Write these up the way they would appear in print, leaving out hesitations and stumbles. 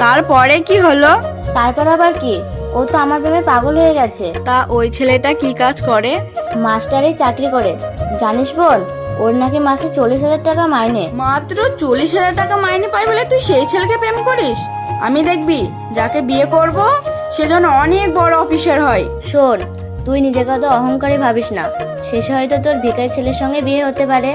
তারপরে কি হলো? তারপর আবার কি, ও তো আমার প্রেমে পাগল হয়ে গেছে। তা ওই ছেলেটা কি কাজ করে? মাস্টারে চাকরি করে। জানিস বোন, ওর নাকি মাসে 40,000 টাকা মাইনে। মাত্র 40,000 টাকা মাইনে পাই বলে তুই সেই ছেলেকে প্রেম করিস? আমি দেখবি যাকে বিয়ে করব সেজন্য অনেক বড় অফিসার হয়। শোন, তুই নিজেকে তো অহংকারী ভাবিস না, শেষে হয়তো তোর ভিখারি ছেলের সঙ্গে বিয়ে হতে পারে।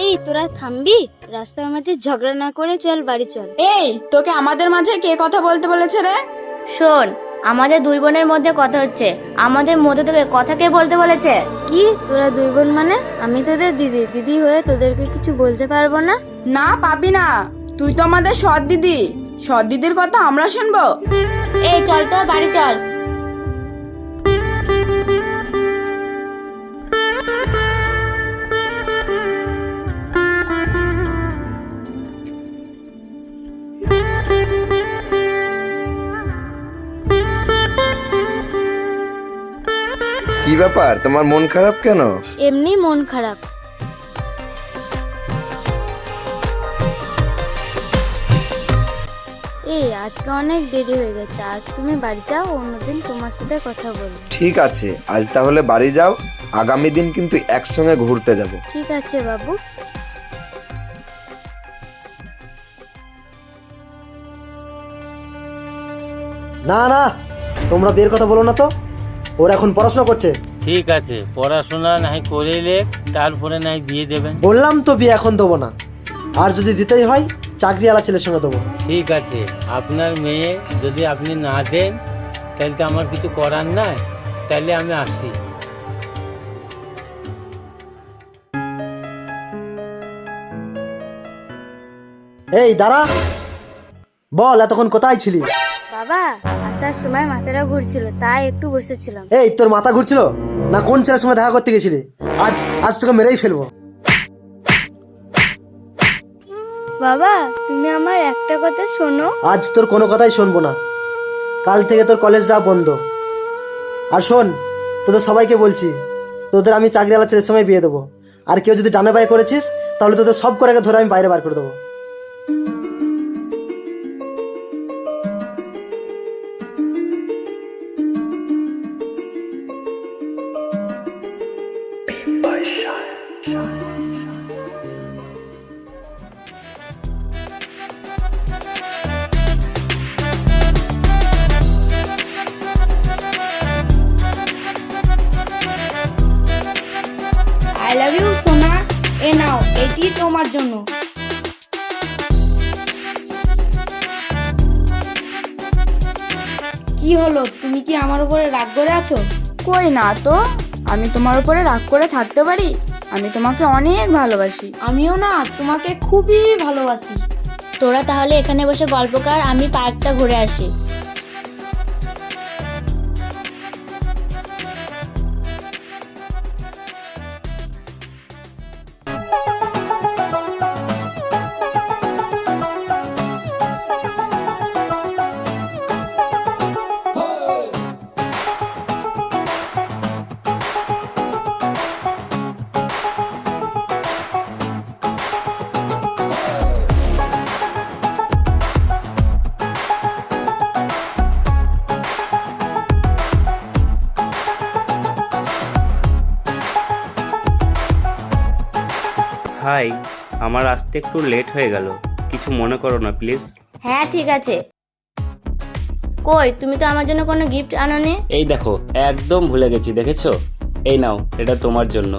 এই তোরা থামবি? রাস্তার মাঝে ঝগড়া না করে চল বাড়ি চল। এই তোকে আমাদের মাঝে কে কথা বলতে বলেছে রে? শোন, আমাদের দুই বোনের মধ্যে কথা হচ্ছে, আমাদের মধ্যে থেকে কথা কে বলতে বলেছে? কি তোরা দুই বোন মানে? আমি তোদের দিদি, দিদি হয়ে তোদেরকে কিছু বলতে পারবো না? না পাবি না, তুই তো আমাদের সৎ দিদি, সৎ দিদির কথা আমরা শুনবো? এই চল তো বাড়ি চল। কি ব্যাপার, তোমার মন খারাপ কেন? এমনি মন খারাপ। এই আজকে অনেক দেরি হয়ে গেছে, আজ তুমি বাড়ি যাও, অন্যদিন তোমার সাথে কথা বলবো। ঠিক আছে, আজ তাহলে বাড়ি যাও, আগামী দিন কিন্তু একসঙ্গে ঘুরতে যাব। ঠিক আছে বাবু। না না, তোমরা বিয়ের কথা বলো না তো, ওরা এখন পড়াশোনা করছে। ঠিক আছে, পড়াশোনা নাই করিলে তারপরে নাই বিয়ে দেবেন। বললাম তো বিয়ে এখন দেবো না, আর যদি দিতেই হয় চাকরিওয়ালা ছেলের সঙ্গে দেবো। ঠিক আছে, আপনার মেয়ে যদি আপনি না দেন তাহলে তো আমার কিছু করার নাই, তাহলে আমি আসি। এই দাঁড়া, বল এতক্ষণ কোথায় ছিলি? বাবা, আসার সময় মাথাটা ঘুরছিল তাই একটু বসেছিলাম। এই তোর মাথা ঘুরছিল না? কোন ছেলের সঙ্গে দেখা করতে গেছিলি? আজ আজ তোকে মেরেই ফেলবো। বাবা, তুমি আমার একটা কথা শোনো। আজ তোর কোনো কথাই শুনবো না, কাল থেকে তোর কলেজ যাওয়া বন্ধ। আর শোন, তোদের সবাইকে বলছি, তোদের আমি চাকরিওয়ালা ছেলের সঙ্গে বিয়ে দেবো, আর কেউ যদি ডানে বায়ে করেছিস তাহলে তোদের সব করে ধরে আমি বাইরে বার করে দেবো। আই লাভ ইউ সোনা, এ নাও, এটি তোমার জন্য। কি হলো, তুমি কি আমার উপরে রাগ করে আছো? কই না তো, আমি তোমার উপরে রাগ করে থাকতে পারি? আমি তোমাকে অনেক ভালোবাসি। আমিও না তোমাকে খুবই ভালোবাসি। তোরা তাহলে এখানে বসে গল্প কর, আমি পার্কটা ঘুরে আসি। হাই, আমার আসতে একটু লেট হয়ে গেল, কিছু মনে করো না প্লিজ। হ্যাঁ ঠিক আছে। কই, তুমি তো আমার জন্য কোনো গিফট আনোনি? এই দেখো, একদম ভুলে গেছি, দেখেছো? এই নাও, এটা তোমার জন্য।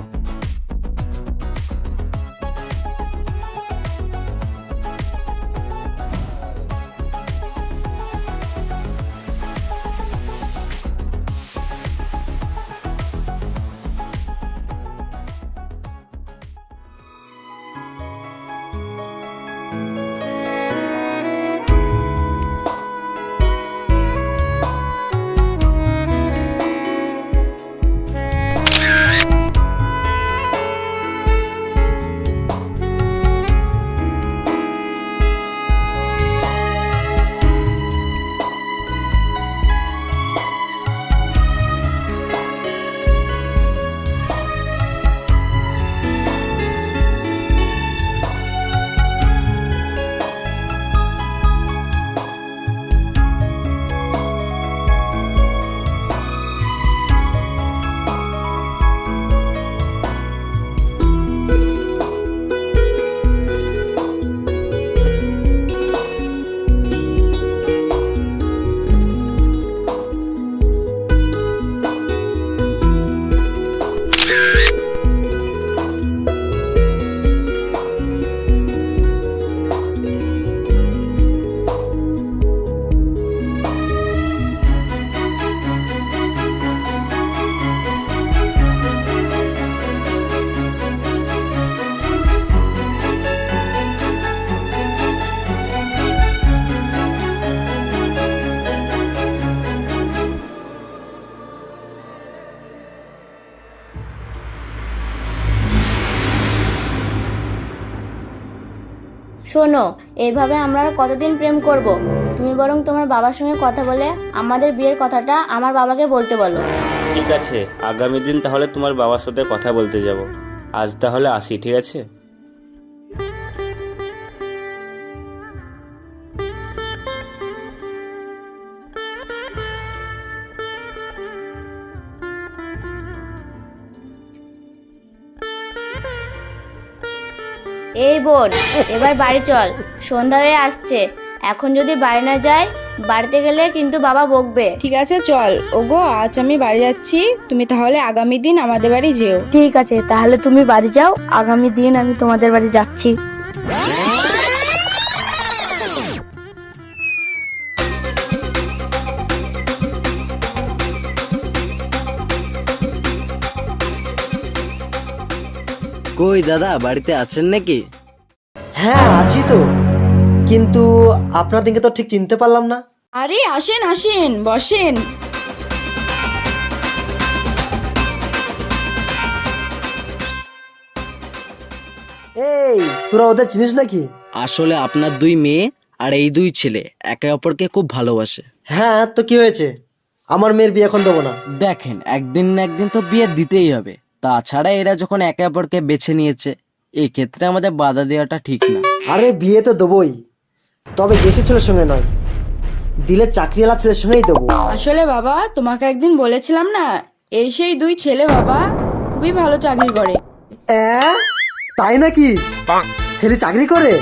শোনো, এইভাবে আমরা আর কতদিন প্রেম করব? তুমি বরং তোমার বাবার সঙ্গে কথা বলে আমাদের বিয়ের কথাটা আমার বাবাকে বলতে বলো। ঠিক আছে, আগামী দিন তাহলে তোমার বাবার সাথে কথা বলতে যাব। আজ তাহলে আসি, ঠিক আছে? এই বোন, এবার বাড়ি চল, সন্ধ্যা হয়ে আসছে। এখন যদি বাড়ি না যাই, বাড়িতে গেলে কিন্তু বাবা বকবে। ঠিক আছে চল। ওগো, আজ আমি বাড়ি যাচ্ছি, তুমি তাহলে আগামী দিন আমাদের বাড়ি যেও। ঠিক আছে, তাহলে তুমি বাড়ি যাও, আগামী দিন আমি তোমাদের বাড়ি যাচ্ছি। কই দাদা, বাড়িতে আছেন নাকি? হ্যাঁ আছি তো, কিন্তু আপনার দিকে তো ঠিক চিনতে পারলাম না। আরে আসেন আসেন, বসেন। এই, তোরা ওদের চিনিস নাকি? আসলে আপনার দুই মেয়ে আর এই দুই ছেলে একে অপরকে খুব ভালোবাসে। হ্যাঁ, তো কি হয়েছে? আমার মেয়ের বিয়ে এখন দেবো না। দেখেন, একদিন না একদিন তো বিয়ে দিতেই হবে। তাছাড়া এরা যখন একে অপরকে বেছে নিয়েছে, এই ক্ষেত্রে আমাদের বাধা দেওয়াটা ঠিক না। আরে বিয়ে তো দেবোই, তবে দেশের ছেলের সঙ্গে নয়, দিলে চাকরিওয়ালা ছেলের সঙ্গেই দেবো। আসলে বাবা, তোমাকে একদিন বলেছিলাম না, এই সেই দুই ছেলে বাবা, খুবই ভালো চাকরি করে। তাই নাকি? ছেলে চাকরি করে?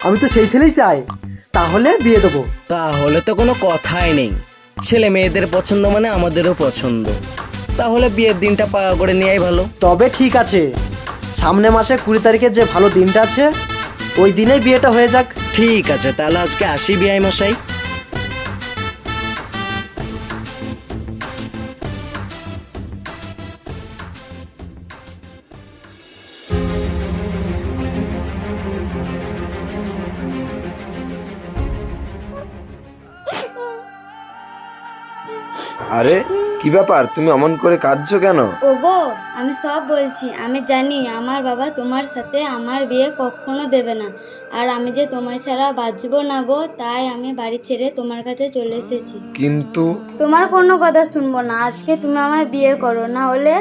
আমি তো সেই ছেলেই চাই, তাহলে বিয়ে দেবো। তাহলে তো কোনো কথাই নেই, ছেলে মেয়েদের পছন্দ মানে আমাদেরও পছন্দ। তাহলে বিয়ের দিনটা পাকা করে নেওয়াই ভালো। তবে ঠিক আছে, সামনে মাসে 20 তারিখে যে ভালো দিনটা আছে, ওই দিনেই বিয়েটা হয়ে যাক। ঠিক আছে, তাহলে আজকে আসি বিআই মশাই। আরে কি ব্যাপার, তুমি অমন করে কাঁদছো কেন? ওগো, আমি সব বলছি। আমি জানি আমার বাবা তোমার সাথে আমার বিয়ে কখনো দেবে না, আর আমি যে তোমায় ছাড়া বাঁচবো না গো, তাই আমি বাড়ি ছেড়ে তোমার কাছে চলে এসেছি। কিন্তু তোমার কোনো কথা শুনবো না, আজকে তুমি আমায় বিয়ে করো, না হলে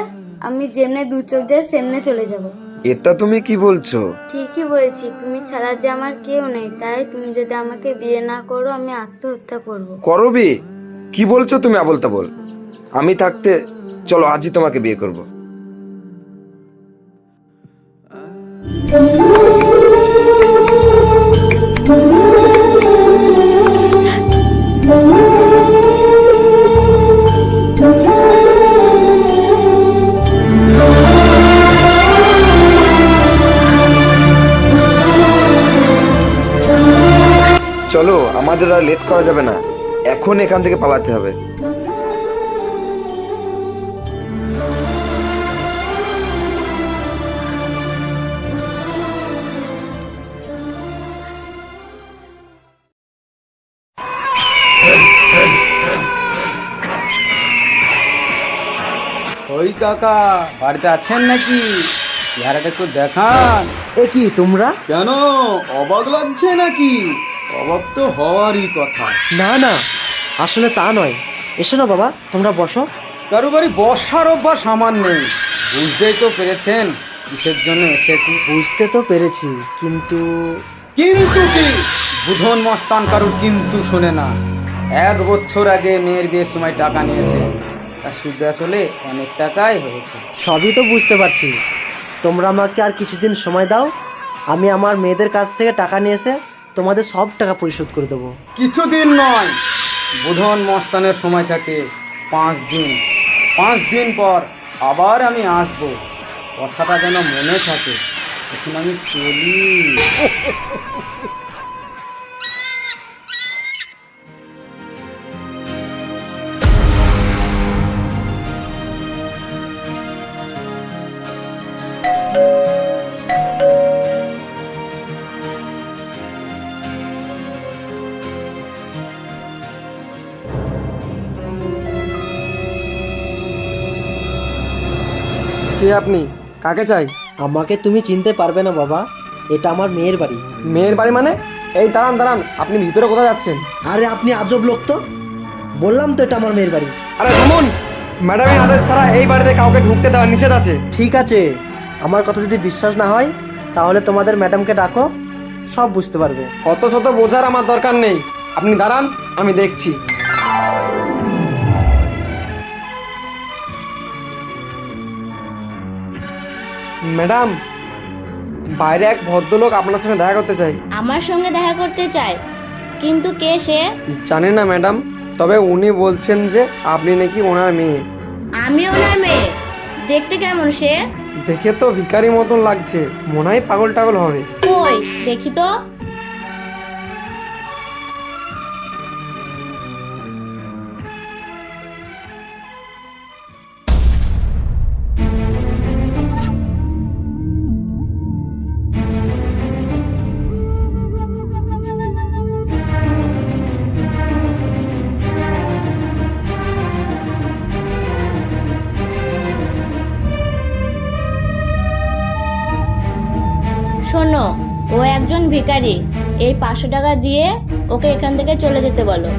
আমি যেমনে দু চোখ যায় সেমনে চলে যাব। এটা তুমি কি বলছো? ঠিকই বলছি, তুমি ছাড়া যে আমার কেউ নেই, তাই তুমি যদি আমাকে বিয়ে না করো আমি আত্মহত্যা করব। করবি? কি বলছো তুমি আবোল তাবোল? আমি থাকতে চলো আজই তোমাকে বিয়ে করব। চলো, আমাদের আর লেট করা যাবে না, এখন এখান থেকে পালাতে হবে। ওই কাকা, বাড়িতে আছেন নাকি? চেহারাটা একটু দেখান। এ কি তোমরা? কেন, অবাক লাগছে নাকি? অবাক তো হওয়ারই কথা। না না, আসলে তা নয়। এসো না বাবা, তোমরা বসো। কারো বাড়ি বসার অভ্যাস আমার নেই, বুঝতেই তো পেরেছেন কিসের জন্য এসেছি। বুঝতে তো পেরেছি, কিন্তু কিন্তু কি? বুধন মস্তান কারুর কিন্তু শোনে না। 1 বছর আগে মেয়ের বিয়ের সময় টাকা নিয়েছে, তার সুদ আসলে অনেক টাকাই হয়েছে। সবই তো বুঝতে পারছি। তোমরা আমাকে আর কিছুদিন সময় দাও, আমি আমার মেয়েদের কাছ থেকে টাকা নিয়ে এসে তোমাদের সব টাকা পরিশোধ করে দেবো। কিছুদিন নয়, বুধন মস্তানের সময় থাকে 5 দিন। 5 দিন পর আবার আমি আসব, কথাটা যেন মনে থাকে। এখন আমি চলি। কে আপনি? কাকে চাই? আমাকে তুমি চিনতে পারবে না বাবা, এটা আমার মেয়ের বাড়ি। মেয়ের বাড়ি মানে? এই দাঁড়ান দাঁড়ান, আপনি ভিতরে কোথায় যাচ্ছেন? আরে আপনি আজব লোক তো, বললাম তো এটা আমার মেয়ের বাড়ি। আরে থামুন, ম্যাডামের আদেশ ছাড়া এই বাড়িতে কাউকে ঢুকতে দেওয়া নিষেধ আছে। ঠিক আছে, আমার কথা যদি বিশ্বাস না হয় তাহলে তোমাদের ম্যাডামকে ডাকো, সব বুঝতে পারবে। অত শত বোঝার আমার দরকার নেই, আপনি দাঁড়ান, আমি দেখছি। ম্যাডাম, বাইরে এক ভদ্রলোক আপনার সঙ্গে দেখা করতে চাই। আমার সঙ্গে দেখা করতে চায়, কিন্তু কে সে? জানি না ম্যাডাম, তবে উনি বলছেন যে আপনি নাকি ওনার মেয়ে। আমি ওনার মেয়ে? দেখতে কেমন সে? দেখে তো ভিখারি মতন লাগছে, মনে হয় পাগল টাগল হবে। কই দেখি তো। শোনো, ও একজন ভিখারি। এই 500 টাকা দিয়ে ওকে এখান থেকে চলে যেতে বলো।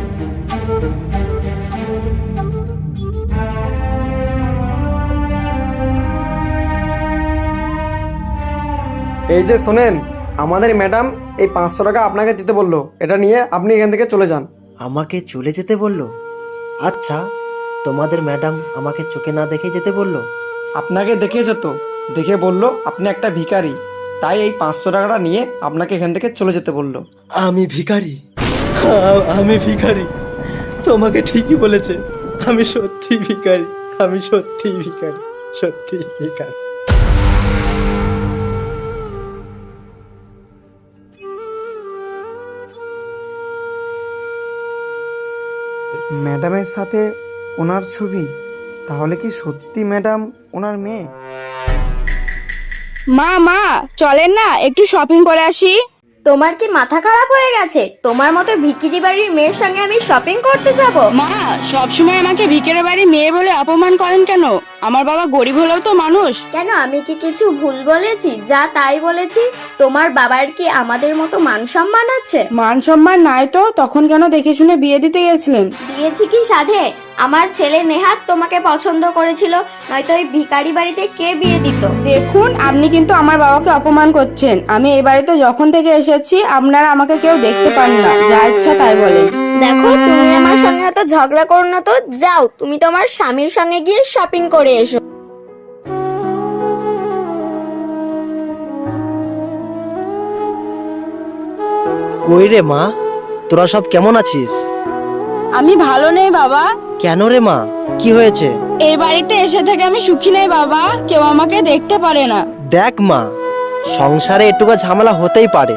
এই যে শোনেন, আমাদের ম্যাডাম এই 500 টাকা আপনাকে দিতে বললো, এটা নিয়ে আপনি এখান থেকে চলে যান। আমাকে চলে যেতে বললো? আচ্ছা, তোমাদের ম্যাডাম আমাকে চোখে না দেখে যেতে বললো? আপনাকে দেখেছে তো, দেখে বললো আপনি একটা ভিখারি, তাই এই 500 টাকাটা নিয়ে আপনাকে এখান থেকে চলে যেতে বললো। আমি ভিখারি? আমি ভিখারি? তোমাকে ঠিকই বলেছে, আমি সত্যি ভিখারি, আমি সত্যি ভিখারি, সত্যি ভিখারি। ম্যাডামের সাথে ওনার ছবি, তাহলে কি সত্যি ম্যাডাম ওনার মেয়ে? মা মা, চলেন না একটু শপিং করে আসি। তোমার কি মাথা খারাপ হয়ে গেছে? তোমার মতো ভিখিরি বাড়ির মেয়ের সঙ্গে আমি শপিং করতে যাব? মা, সবসময় আমাকে ভিখারি বাড়ির মেয়ে বলে অপমান করেন কেন? আমার বাবা গরিব হলেও তো মানুষ। কেন, আমি কি কিছু ভুল বলেছি? যা তাই বলেছি। তোমার বাবার কি আমাদের মতো মান সম্মান আছে? মান সম্মান নাই তো তখন কেন দেখে শুনে বিয়ে দিতে গেছিলেন? দিয়েছি কি সাধে? আমার ছেলে নেহাত তোমাকে পছন্দ করেছিল, নয়তো ওই ভিখারি বাড়িতে কে বিয়ে দিত? দেখুন, আপনি কিন্তু আমার বাবাকে অপমান করছেন। আমি এই বাড়িতে যখন থেকে এসেছি আপনারা আমাকে কেউ দেখতে পান না, যা ইচ্ছা তাই বলেন। দেখো, তুমি আমার সঙ্গে এত ঝগড়া করো না তো। যাও, তুমি তোমার স্বামীর সঙ্গে গিয়ে শপিং করে এসো। কই রে মা, তোরা সব কেমন আছিস? আমি ভালো নেই বাবা। কেন রে মা, কি হয়েছে? এই বাড়িতে এসে থেকে আমি সুখী নেই বাবা, কেউ আমাকে দেখতে পারে না। দেখ মা, সংসারে একটুকু ঝামেলা হতেই পারে,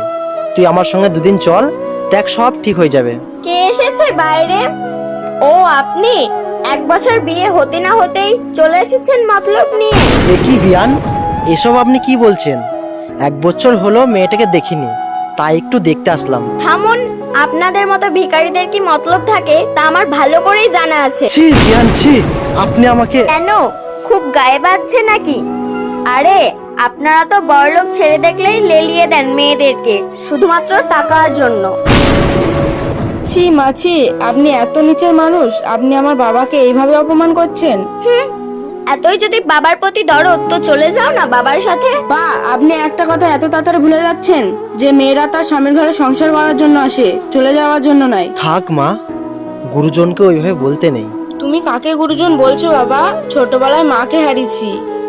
তুই আমার সঙ্গে দুদিন চল, দেখ সব ঠিক হয়ে যাবে। কে এসেছে বাইরে? ও আপনি? 1 বছর বিয়ে হতে না হতেই চলে এসেছেন মতলব নিয়ে। এ কি বিয়ান, এসব আপনি কি বলছেন? 1 বছর হলো মেয়েটাকে দেখিনি, তাই একটু দেখতে আসলাম। থামুন, আপনাদের মতো ভিখারিদের কি মতলব থাকে তা আমার ভালো করেই জানা আছে। ছি বিয়ান ছি, আপনি আমাকে। কেন, খুব গায়ে বাজছে নাকি? আরে, আপনারা তো বড়লোক ছেলে দেখলেই লেলিয়ে দেন মেয়েদেরকে, শুধুমাত্র টাকার জন্য। ছি মাছি, আপনি এত নিচের মানুষ, আপনি আমার বাবাকে এইভাবে অপমান করছেন। এতই যদি বাবার প্রতি দরদ, তো চলে যাও না বাবার সাথে। বা, আপনি একটা কথা এত তাড়াতাড়ি ভুলে যাচ্ছেন যে মেয়েরা তার স্বামীর ঘরে সংসার করার জন্য আসে, চলে যাওয়ার জন্য নয়। থাক মা, গুরুজনকে ওইভাবে বলতে নেই। তুমি কাকে গুরুজন বলছো বাবা? ছোটবেলায় মাকে হারিয়েছি,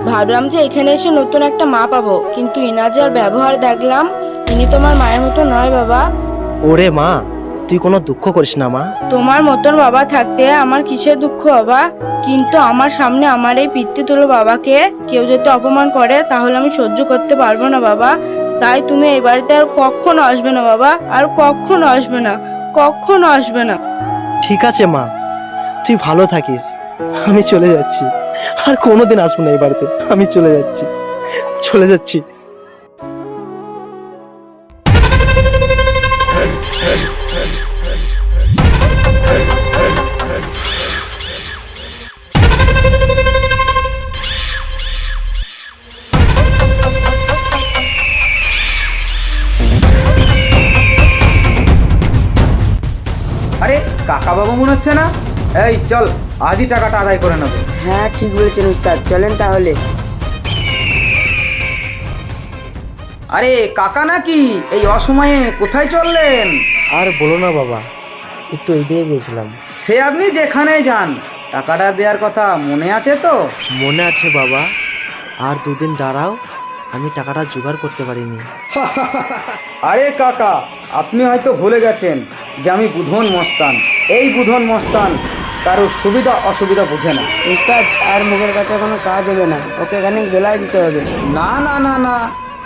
ভাবলাম যে এখানে এসে নতুন একটা মা পাবো, কিন্তু ইনার যার ব্যবহার দেখলাম, ইনি তোমার মায়ের মতো নয় বাবা। ওরে মা, তুই কোনো দুঃখ করিস না মা। তোমার মতন বাবা থাকতে আমার কিসের দুঃখ বাবা? কিন্তু আমার সামনে আমার এই পিতৃতুল্য বাবাকে কেউ যদি অপমান করে তাহলে আমি সহ্য করতে পারবো না বাবা। তাই তুমি এই বাড়িতে আর কখনো আসবে না বাবা, আর কখনো আসবে না, কখনো আসবে না। ঠিক আছে মা, তুই ভালো থাকিস, আমি চলে যাচ্ছি, আর কোনোদিন আসবো না এই বাড়িতে, আমি চলে যাচ্ছি, চলে যাচ্ছি। কাকাবাবু মনে হচ্ছে না? এই চল, আজই টাকাটা আদায় করে নেবো। হ্যাঁ ঠিক বলেছেন উস্তাদ, চলেন তাহলে। আরে কাকা নাকি? এই অসময়ে কোথায় চললেন? আর বলো না বাবা, একটু এইদিকে গিয়েছিলাম। সে আপনি যেখানে যান, টাকাটা দেওয়ার কথা মনে আছে তো? মনে আছে বাবা, আর দুদিন দাঁড়াও, আমি টাকাটা জোগাড় করতে পারিনি। আরে কাকা, আপনি হয়তো ভুলে গেছেন যে আমি বুধন মস্তান। এই বুধন মস্তান কারো সুবিধা অসুবিধা বোঝে না। উস্তাদ আর মুখের কথা কোনো কাজ হবে না, ওকে এখানে দোলাই দিতে হবে। না না না না,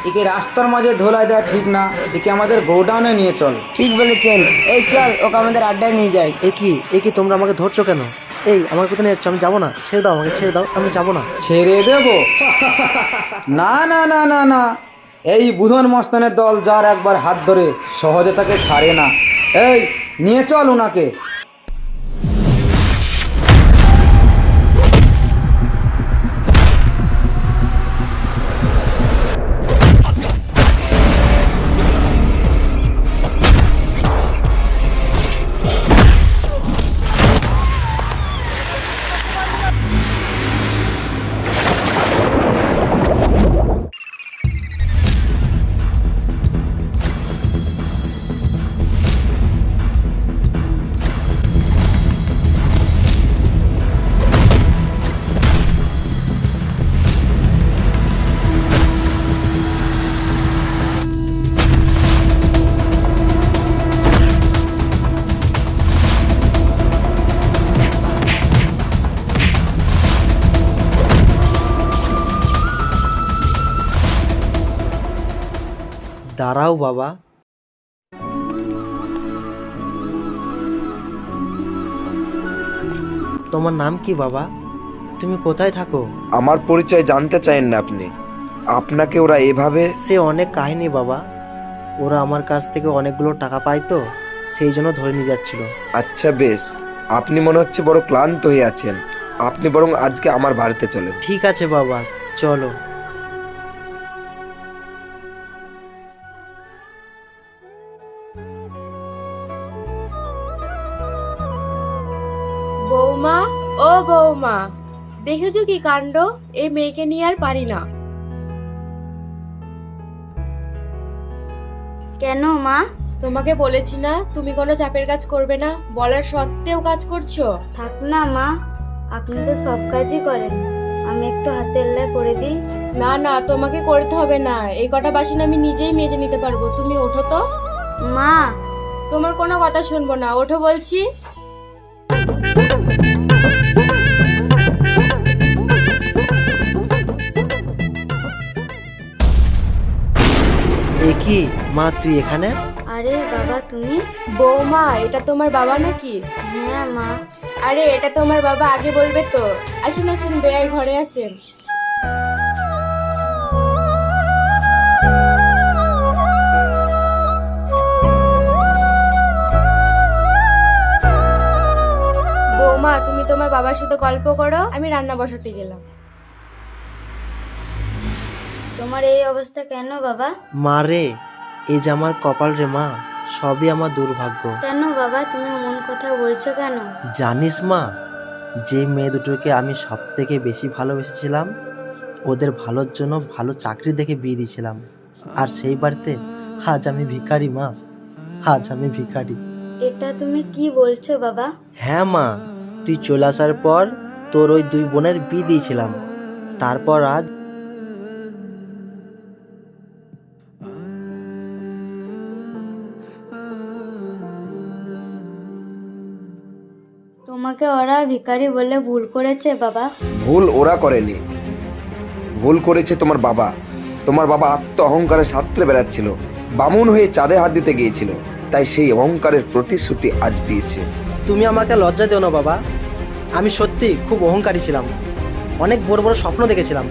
একে রাস্তার মাঝে ধোলাই দেওয়া ঠিক না, একে আমাদের গোডাউনে নিয়ে চল। ঠিক বলেছেন, এই চল ওকে আমাদের আড্ডায় নিয়ে যাই। এ কি তোমরা আমাকে ধরছো কেন? এই আমাকে কোথায় নিয়ে যাচ্ছ? আমি যাবো না, ছেড়ে দাও আমাকে, ছেড়ে দাও, আমি যাবো না। ছেড়ে দেব? না না না না না, এই বুধন মস্তানের দল যার একবার হাত ধরে সহজে তাকে ছাড়ে না। এই নিয়ে চল ওনাকে। দাঁড়াও বাবা, তোমার নাম কি বাবা? তুমি কোথায় থাকো? আমার পরিচয় জানতে চাইেন না আপনি? আপনাকে ওরা এভাবে... সে অনেক কাহিনী বাবা, ওরা আমার কাছ থেকে অনেকগুলো টাকা পায় তো, সেই জন্য ধরে নিয়ে যাচ্ছিল। আচ্ছা বেশ, আপনি মনে হচ্ছে বড় ক্লান্ত হয়ে আছেন, আপনি বরং আজকে আমার বাড়িতে চলেন। ঠিক আছে বাবা, চলো। বৌমা, ও বৌমা, দেখেছো কি কাণ্ড? এই মেয়েকে নিয়ে আর পারি না। কেন মা? তোমাকে বলেছি না তুমি কোনো চাপের কাজ করবে না, বলার সত্ত্বেও কাজ করছো। থাক না মা, আপনি তো সব কাজই করেন, আমি একটু হাতে এল্লাই করে দিই। না না, তোমাকে করতে হবে না, এই কটা বাসন আমি নিজেই মেজে নিতে পারবো। তুমি ওঠো তো। মা, তোমার কোনো কথা শুনবো না, ওঠো বলছি। এ কি মা, তুই এখানে? আরে বাবা তুমি? বৌমা, এটা তোমার বাবা নাকি? হ্যাঁ মা। আরে এটা তোমার বাবা, আগে বলবে তো। আসুন আসুন, বেয়াই ঘরে আসেন। বৌমা, তুমি তোমার বাবার সাথে গল্প করো, আমি রান্না বসাতে গেলাম। তোমার এই অবস্থা কেন বাবা? মা রে, এই যে আমার কপাল রে মা, সবই আমার দুর্ভাগ্য। কেন বাবা, তুমি মন কথা বলছো কেন? জানিস মা, যে মেয়ে দুটোকে আমি সব থেকে বেশি ভালোবেসেছিলাম, ওদের ভালোর জন্য ভালো চাকরি দেখে বিয়ে দিয়েছিলাম, আর সেই বাড়িতে আজ আমি ভিখারি মা, আজ আমি ভিখারি। এটা তুমি কি বলছো বাবা? হ্যাঁ মা, তুই চলে আসার পর তোর ওই দুই বোনের বিয়ে দিয়েছিলাম, তারপর আজ তোমাকে ওরা ভিখারি বলে ভুল করেছে বাবা? ভুল ওরা করেনি, ভুল করেছে তোমার বাবা। তোমার বাবা আত্ম অহংকারের সাঁতরে বেড়াচ্ছিল, বামুন হয়ে চাঁদে হাত দিতে গিয়েছিল, তাই সেই অহংকারের প্রতিশ্রুতি আজ পেয়েছে। তুমি আমাকে লজ্জা দিও না বাবা, আমি সত্যি খুব অহংকারী ছিলাম, অনেক বড় বড় স্বপ্ন দেখেছিলাম,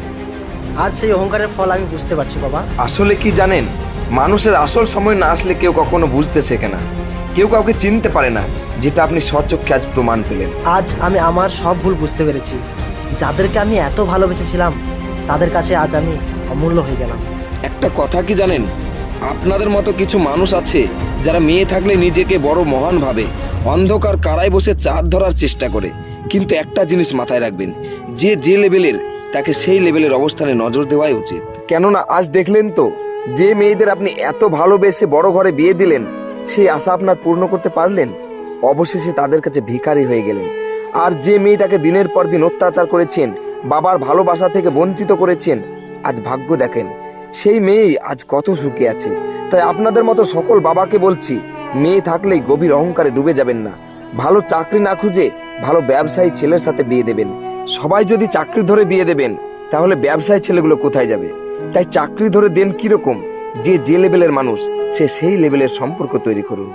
আজ সেই অহংকারের ফল আমি বুঝতে পারছি বাবা। আসলে কি জানেন, মানুষের আসল সময় না আসলে কেউ কখনো বুঝতে শেখে না, কেউ কাউকে চিনতে পারে না, যেটা আপনি স্বচক্ষে আজ প্রমাণ পেলেন। আজ আমি আমার সব ভুল বুঝতে পেরেছি, যাদেরকে আমি এত ভালোবেসেছিলাম তাদের কাছে আজ আমি অমূল্য হয়ে গেলাম। একটা কথা কি জানেন, আপনাদের মতো কিছু মানুষ আছে যারা মেয়ে থাকলে নিজেকে বড় মহান ভাবে, অন্ধকার কারায় বসে চাঁদ ধরার চেষ্টা করে। কিন্তু একটা জিনিস মাথায় রাখবেন, যে লেভেলের তাকে সেই লেভেলের অবস্থানে নজর দেওয়াই উচিত। কেননা আজ দেখলেন তো, যে মেয়েদের আপনি এত ভালোবেসে বড় ঘরে বিয়ে দিলেন, সেই আশা আপনার পূর্ণ করতে পারলেন? অবশেষে তাদের কাছে ভিখারি হয়ে গেলেন। আর যে মেয়েটাকে দিনের পর দিন অত্যাচার করেছেন, বাবার ভালোবাসা থেকে বঞ্চিত করেছেন, আজ ভাগ্য দেখেন সেই মেয়েই আজ কত সুখে আছে। তাই আপনাদের মতো সকল বাবাকে বলছি, মেয়ে থাকলেই গভীর অহংকারে ডুবে যাবেন না। ভালো চাকরি না খুঁজে ভালো ব্যবসায়ী ছেলের সাথে বিয়ে দেবেন। সবাই যদি চাকরি ধরে বিয়ে দেবেন, তাহলে ব্যবসায়ী ছেলেগুলো কোথায় যাবে? তাই চাকরি ধরে দেন কিরকম, যে লেভেলের মানুষ সে সেই লেভেলের সম্পর্ক তৈরি করুন।